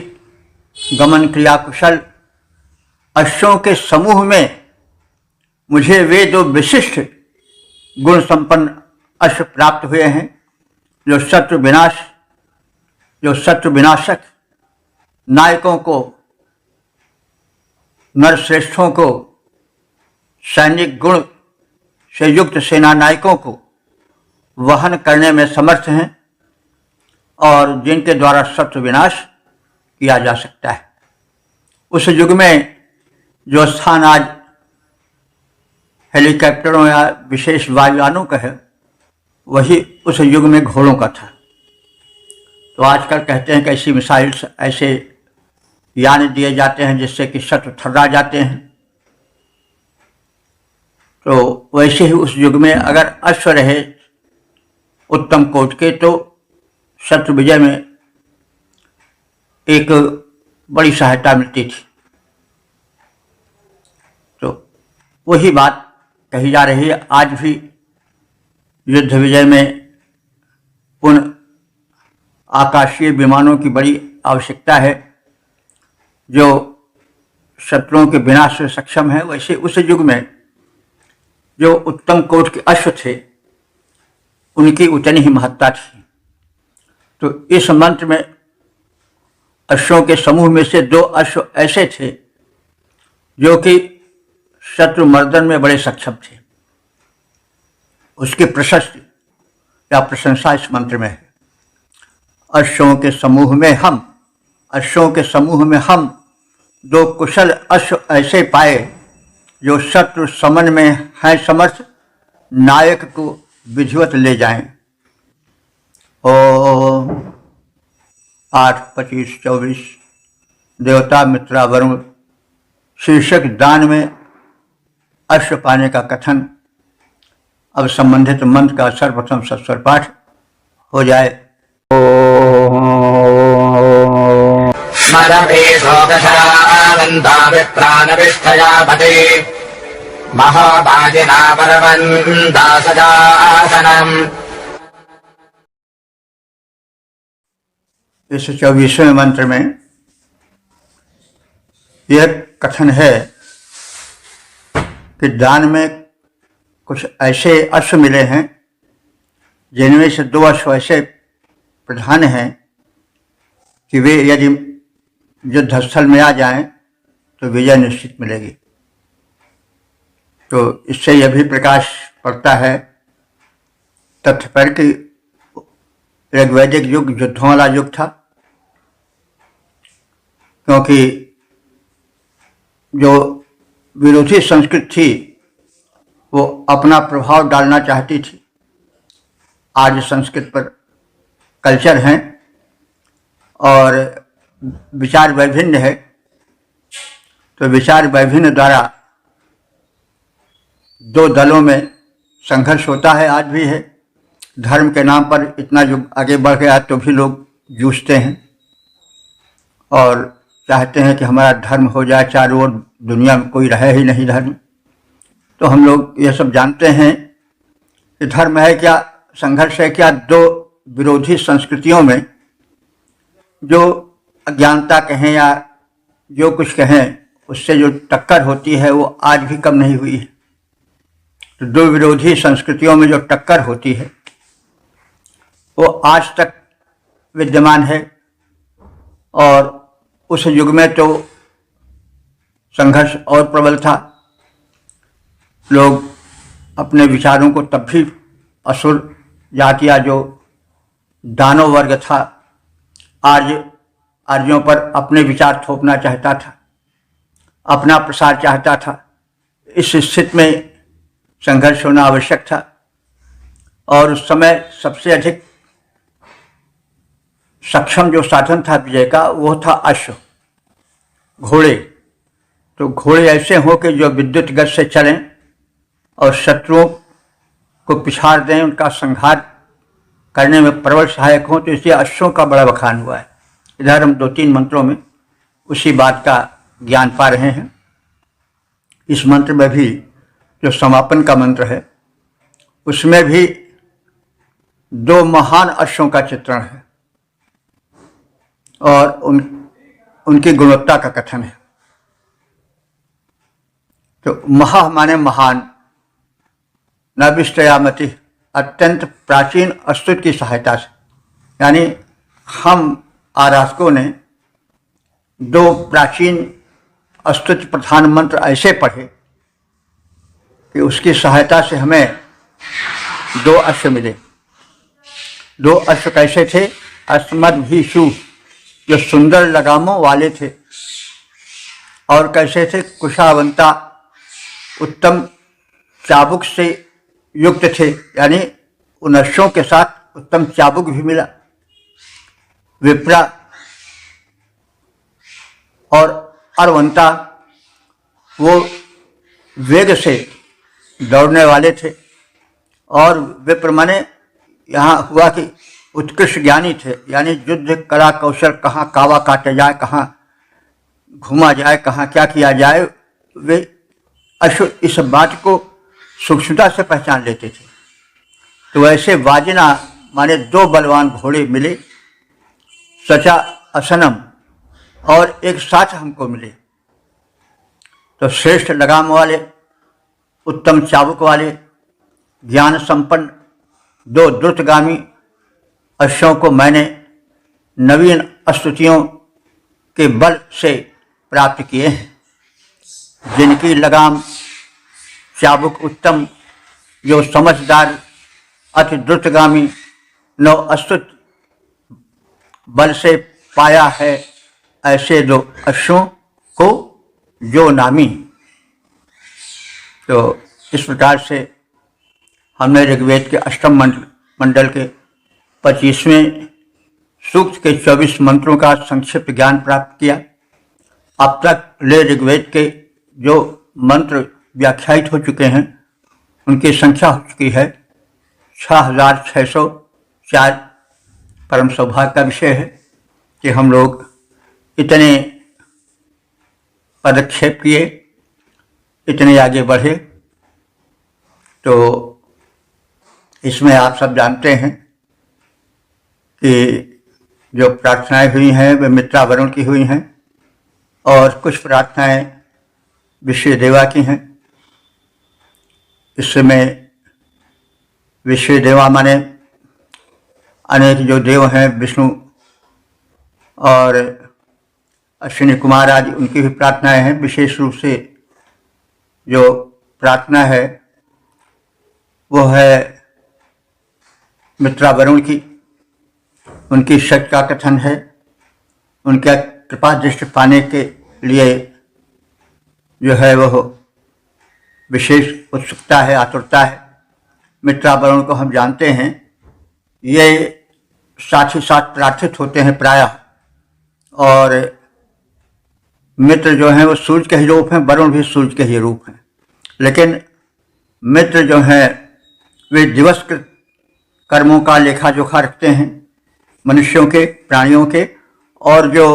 गमन क्रिया कुशल अश्वों के समूह में मुझे वे दो विशिष्ट गुण संपन्न अश्व प्राप्त हुए हैं जो शत्रु विनाशक नायकों को, नरश्रेष्ठों को, सैनिक गुण से युक्त सेना नायकों को वहन करने में समर्थ हैं और जिनके द्वारा शत्रु विनाश किया जा सकता है। उस युग में जो स्थान आज हेलीकॉप्टरों या विशेष वायुयानों का है, वही उस युग में घोड़ों का था। तो आजकल कहते हैं कि ऐसी मिसाइल, ऐसे यान दिए जाते हैं जिससे कि शत्रु थर्रा जाते हैं। तो वैसे ही उस युग में अगर अश्व रहे उत्तम कोट के तो शत्रु विजय में एक बड़ी सहायता मिलती थी। तो वही बात कही जा रही है। आज भी युद्ध विजय में उन आकाशीय विमानों की बड़ी आवश्यकता है जो शत्रुओं के विनाश से सक्षम है। वैसे उस युग में जो उत्तम कोट के अश्व थे उनकी उतनी ही महत्ता थी। तो इस मंत्र में अश्वों के समूह में से 2 अश्व ऐसे थे जो कि शत्रु मर्दन में बड़े सक्षम थे। उसकी प्रशस्ति या प्रशंसा इस मंत्र में है। अश्वों के समूह में हम, अश्वों के समूह में हम 2 कुशल अश्व ऐसे पाए जो शत्रु समन में हैं समर्थ, नायक को विधिवत ले जाएं। ओम 8-25-24 देवता मित्रा वरुण शीर्षक दान में अश्व पाने का कथन। अब संबंधित मंत्र का सर्वप्रथम सस्वर पाठ हो जाए। प्राणविष्ठयापते महाबाजिना परवन्दासजासनम्। इस 24वें मंत्र में यह कथन है कि दान में कुछ ऐसे अश्व मिले हैं जिनमें से 2 अश्व ऐसे प्रधान हैं कि वे यदि युद्धस्थल में आ जाएं तो विजय निश्चित मिलेगी। तो इससे यह भी प्रकाश पड़ता है तथ्य पर कि ऋग्वैदिक युग युद्धों वाला युग था, क्योंकि जो विरोधी संस्कृति थी वो अपना प्रभाव डालना चाहती थी। आज संस्कृत पर कल्चर हैं और विचार वैभिन्न है, तो विचार वैभिन्न द्वारा 2 दलों में संघर्ष होता है, आज भी है। धर्म के नाम पर इतना युग आगे बढ़ गया तो भी लोग जूझते हैं और चाहते हैं कि हमारा धर्म हो जाए, चारों ओर दुनिया में कोई रहे ही नहीं धर्म। तो हम लोग ये सब जानते हैं कि धर्म है क्या, संघर्ष है क्या। 2 विरोधी संस्कृतियों में जो अज्ञानता कहें या जो कुछ कहें उससे जो टक्कर होती है वो आज भी कम नहीं हुई है। तो 2 विरोधी संस्कृतियों में जो टक्कर होती है वो आज तक विद्यमान है। और उस युग में तो संघर्ष और प्रबल था। लोग अपने विचारों को तब भी असुर जाति या जो दानव वर्ग था आर्यों पर अपने विचार थोपना चाहता था, अपना प्रसार चाहता था। इस स्थिति में संघर्ष होना आवश्यक था। और उस समय सबसे अधिक सक्षम जो साधन था विजय का वो था अश्व, घोड़े। तो घोड़े ऐसे हों कि जो विद्युत गति से चलें और शत्रुओं को पिछाड़ दें, उनका संहार करने में प्रबल सहायक हों। तो इसलिए अश्वों का बड़ा बखान हुआ है। इधर हम 2-3 मंत्रों में उसी बात का ज्ञान पा रहे हैं। इस मंत्र में भी जो समापन का मंत्र है उसमें भी 2 महान अश्वों का चित्रण है और उनकी गुणवत्ता का कथन है। तो महा माने महान, नविष्टयामति अत्यंत प्राचीन अस्तुत की सहायता से, यानी हम आराधकों ने 2 प्राचीन अस्तुत प्रधान मंत्र ऐसे पढ़े कि उसकी सहायता से हमें 2 अश्व मिले। 2 अश्व कैसे थे? अस्मद्भिषु, जो सुंदर लगामों वाले थे। और कैसे थे? कुशावंता, उत्तम चाबुक से युक्त थे, यानी उन अश्वों के साथ उत्तम चाबुक भी मिला। विप्रा और अरवंता, वो वेग से दौड़ने वाले थे। और विप्र माने यहाँ हुआ कि उत्कृष्ट ज्ञानी थे, यानी युद्ध कला कौशल कहाँ कावा काटे जाए, कहाँ घूमा जाए, कहाँ क्या किया जाए, वे अश्व इस बात को सूक्ष्मता से पहचान लेते थे। तो ऐसे वाजना माने 2 बलवान घोड़े मिले, सचा असनम, और एक साथ हमको मिले। तो श्रेष्ठ लगाम वाले, उत्तम चाबुक वाले, ज्ञान संपन्न 2 द्रुतगामी अश्वों को मैंने नवीन स्तुतियों के बल से प्राप्त किए हैं, जिनकी लगाम चाबुक उत्तम, जो समझदार अति द्रुतगामी 9 अस्तुत बल से पाया है, ऐसे 2 अश्वों को जो नामी। तो इस प्रकार से हमने ऋग्वेद के अष्टम मंडल के 25वें सूक्त के 24 मंत्रों का संक्षिप्त ज्ञान प्राप्त किया। अब तक ले ऋग्वेद के जो मंत्र व्याख्यायित हो चुके हैं उनकी संख्या हो चुकी है 6604। परम सौभाग्य का विषय है कि हम लोग इतने पदक्षेप किए, इतने आगे बढ़े। तो इसमें आप सब जानते हैं कि जो प्रार्थनाएं हुई हैं वे मित्रा वरुण की हुई हैं, और कुछ प्रार्थनाएं विश्व देवा की हैं। इसमें विश्व देवा माने अनेक जो देव हैं, विष्णु और अश्विनी कुमार आदि, उनकी भी प्रार्थनाएं हैं। विशेष रूप से जो प्रार्थना है वो है मित्रा वरुण की, उनकी शक्ति का कथन है, उनका कृपा दृष्टि पाने के लिए जो है वह विशेष उत्सुकता है, आतुरता है। मित्रा वरुण को हम जानते हैं, ये साथ ही साथ प्रार्थित होते हैं प्रायः, और मित्र जो हैं वो सूर्य के ही रूप हैं, वरुण भी सूर्य के ही रूप हैं। लेकिन मित्र जो हैं वे दिवसकृत कर्मों का लेखा जोखा रखते हैं, मनुष्यों के, प्राणियों के, और जो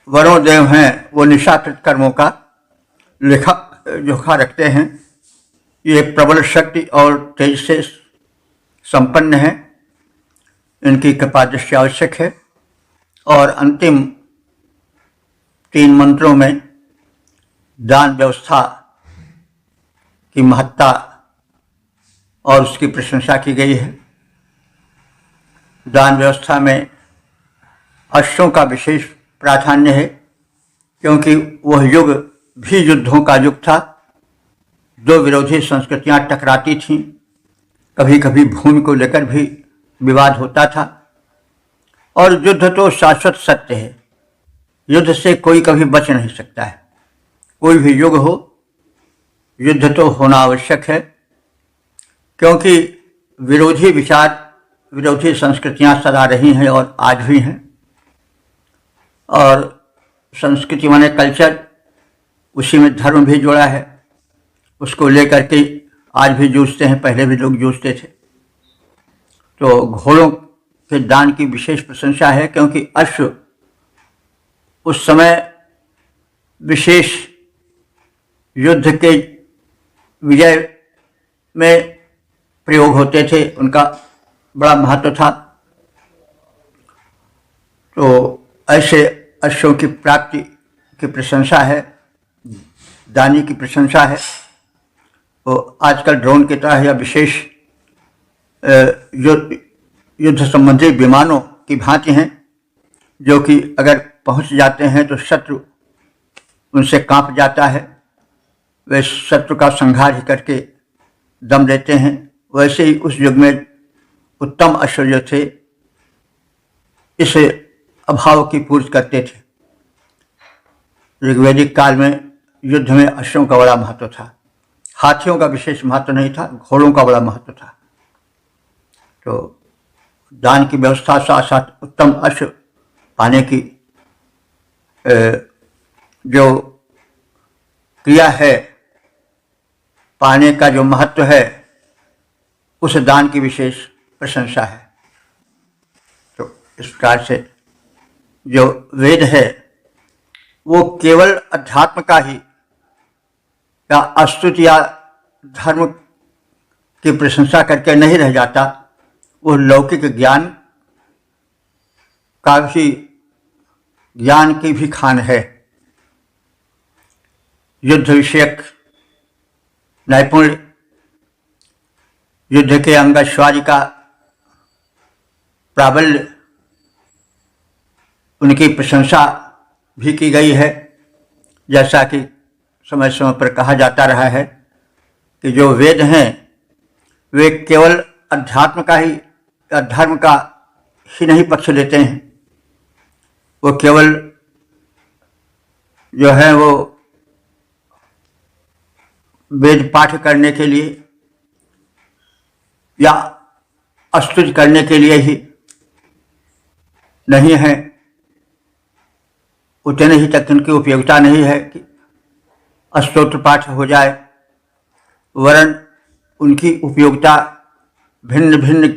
वरुण देव हैं वो निशाकृत कर्मों का लेखा जोखा रखते हैं। ये प्रबल शक्ति और तेज से संपन्न है, इनकी कृपा दृष्टि आवश्यक है। और अंतिम 3 मंत्रों में दान व्यवस्था की महत्ता और उसकी प्रशंसा की गई है। दान व्यवस्था में अश्वों का विशेष प्राधान्य है, क्योंकि वह युग भी युद्धों का युग था। 2 विरोधी संस्कृतियां टकराती थीं, कभी कभी भूमि को लेकर भी विवाद होता था। और युद्ध तो शाश्वत सत्य है, युद्ध से कोई कभी बच नहीं सकता है। कोई भी युग हो, युद्ध तो होना आवश्यक है, क्योंकि विरोधी विचार, विरोधी संस्कृतियां सदा रही हैं और आज भी हैं। और संस्कृति माने कल्चर, उसी में धर्म भी जुड़ा है, उसको लेकर के आज भी जूझते हैं, पहले भी लोग जूझते थे। तो घोड़ों के दान की विशेष प्रशंसा है, क्योंकि अश्व उस समय विशेष युद्ध के विजय में प्रयोग होते थे, उनका बड़ा महत्व था। तो ऐसे अश्वों की प्राप्ति की प्रशंसा है, दानी की प्रशंसा है। वो आजकल ड्रोन की तरह या विशेष युद्ध संबंधी विमानों की भांति हैं, जो कि अगर पहुंच जाते हैं तो शत्रु उनसे कांप जाता है, वे शत्रु का संहार ही करके दम लेते हैं। वैसे ही उस युग में उत्तम अश्व जो थे इस अभाव की पूर्ति करते थे। ऋग्वैदिक काल में युद्ध में अश्वों का बड़ा महत्व था, हाथियों का विशेष महत्व नहीं था, घोड़ों का बड़ा महत्व था। तो दान की व्यवस्था साथ साथ उत्तम अश्व पाने की जो क्रिया है, पाने का जो महत्व है, उस दान की विशेष प्रशंसा है। तो इस प्रकार से जो वेद है वो केवल अध्यात्म का ही या अस्तुति या धर्म की प्रशंसा करके नहीं रह जाता, वो लौकिक ज्ञान का भी, ज्ञान की भी खान है। युद्ध विषयक नैपुण्य, युद्ध के अंगश्वारी का प्राबल्य, उनकी प्रशंसा भी की गई है। जैसा कि समय समय पर कहा जाता रहा है कि जो वेद हैं वे केवल अध्यात्म का ही या धर्म का ही नहीं पक्ष लेते हैं, वो केवल जो है वो वेद पाठ करने के लिए या स्तुति करने के लिए ही नहीं है, उतने ही तक उनकी उपयोगिता नहीं है कि स्तोत्र पाठ हो जाए, वरन उनकी उपयोगिता भिन्न भिन्न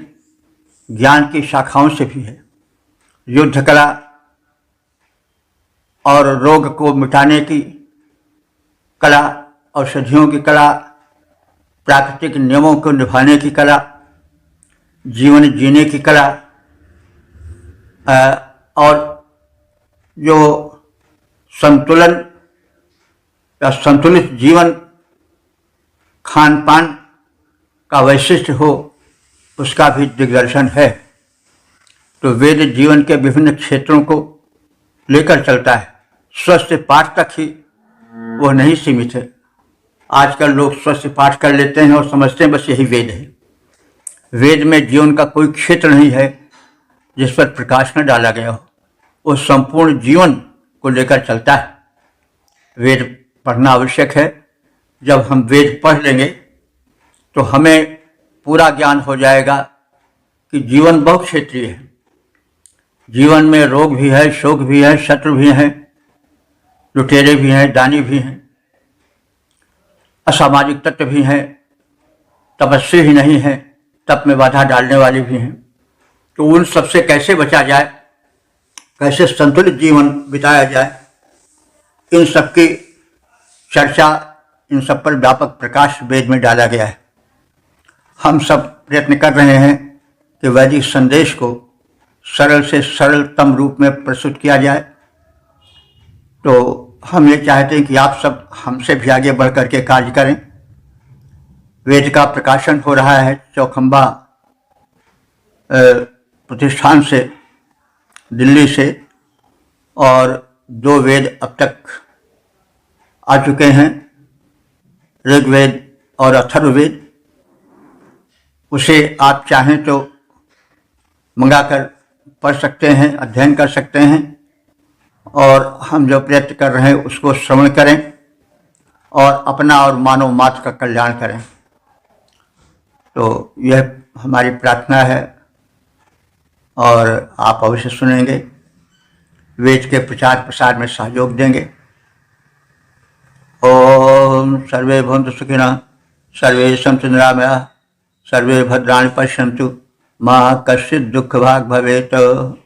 ज्ञान की शाखाओं से भी है। युद्ध कला और रोग को मिटाने की कला, औषधियों की कला, प्राकृतिक नियमों को निभाने की कला, जीवन जीने की कला, और जो संतुलन या संतुलित जीवन खान पान का वैशिष्ट्य हो, उसका भी दिग्दर्शन है। तो वेद जीवन के विभिन्न क्षेत्रों को लेकर चलता है। स्वस्थ पाठ तक ही वो नहीं सीमित है। आजकल लोग स्वस्थ पाठ कर लेते हैं और समझते हैं बस यही वेद है। वेद में जीवन का कोई क्षेत्र नहीं है जिस पर प्रकाश न डाला गया हो। वो संपूर्ण जीवन को लेकर चलता है। वेद पढ़ना आवश्यक है। जब हम वेद पढ़ लेंगे तो हमें पूरा ज्ञान हो जाएगा कि जीवन बहुक्षेत्रीय है। जीवन में रोग भी है, शोक भी है, शत्रु भी हैं, लुटेरे भी हैं, दानी भी हैं, असामाजिक तत्व भी हैं, तपस्वी ही नहीं हैं, तप में बाधा डालने वाले भी हैं। तो उन सबसे कैसे बचा जाए, कैसे संतुलित जीवन बिताया जाए, इन सब की चर्चा, इन सब पर व्यापक प्रकाश वेद में डाला गया है। हम सब प्रयत्न कर रहे हैं कि वैदिक संदेश को सरल से सरलतम रूप में प्रस्तुत किया जाए। तो हम ये चाहते हैं कि आप सब हमसे भी आगे बढ़ करके कार्य करें। वेद का प्रकाशन हो रहा है चौखंबा प्रतिष्ठान से, दिल्ली से, और 2 वेद अब तक आ चुके हैं, ऋग्वेद और अथर्ववेद। उसे आप चाहें तो मंगाकर पढ़ सकते हैं, अध्ययन कर सकते हैं, और हम जो प्रयत्न कर रहे हैं उसको श्रवण करें और अपना और मानव मात्र का कल्याण करें। तो यह हमारी प्रार्थना है और आप अवश्य सुनेंगे, वेद के प्रचार प्रसार में सहयोग देंगे। ओम सर्वे भवन्तु सुखिनः, सर्वे सन्तु निरामयाः, सर्वे भद्राणि पश्यन्तु, मा कश्चित् दुःखभाग् भवेत्।